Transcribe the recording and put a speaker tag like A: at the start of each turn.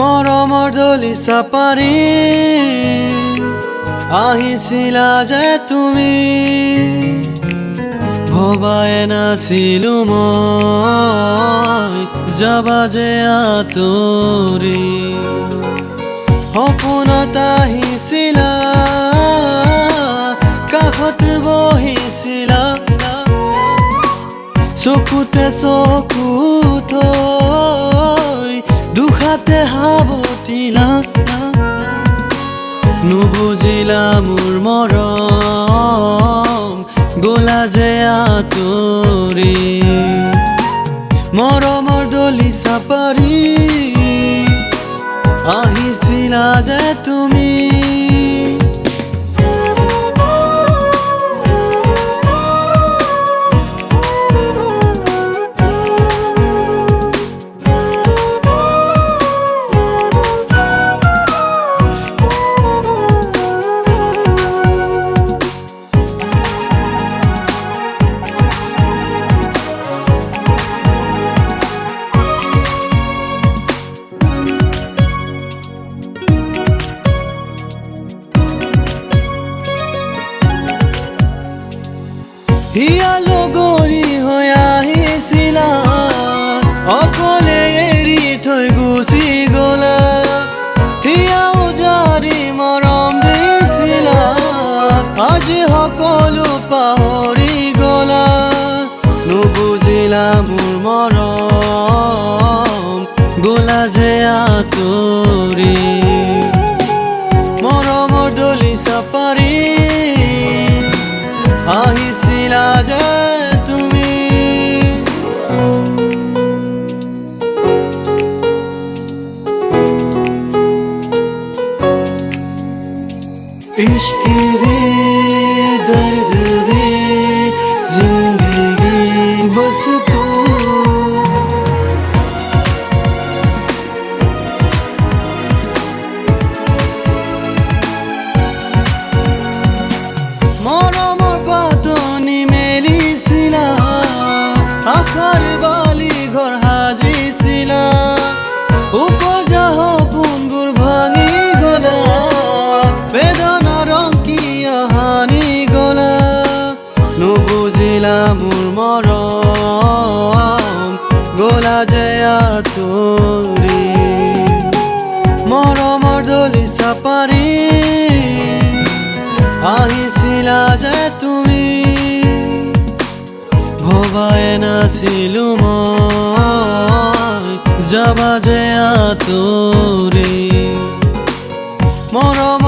A: মৰমৰ দলি চাপাৰি আহিছিলা যে তুমি ভবাই নাছিলো মই যাবা যে আঁতৰি সপোনত আহিছিলা কাষত বহিছিলা চকুতে চকু থৈ দুখাতে হাবতিলা নুবুজিলা মোৰ মৰম গলা যে আঁতৰি মৰমৰ দলি চাপাৰি আহিছিলা যে তুমি হিয়া লগৰী হৈ আহিছিলা অকলে এৰি থৈ গুচি গলা হিয়া উজাৰি মৰম দিছিলা আজি সকলো পাহৰি গলা নুবুজিলা মোৰ মৰম গলা যে আঁতৰি মৰমৰ দলি চাপাৰি আহিছিলা যে তুমি इश्क भी दर्द भी जिंदगी बस तू মৰমৰ পাতনি মেলিছিলা আশাৰ বালি ঘৰ সাজিছিলা উপজা সপোনবোৰ ভাঙি গলা বেদনাৰ অংকিয়া হানি গলা নুবুজিলা মোৰ মৰম গলা যে আঁতৰি মৰমৰ দলি চাপাৰি আহিছিলা যে তুমি ভবাই নাছিলো মই যাবা যে আঁতৰি মৰম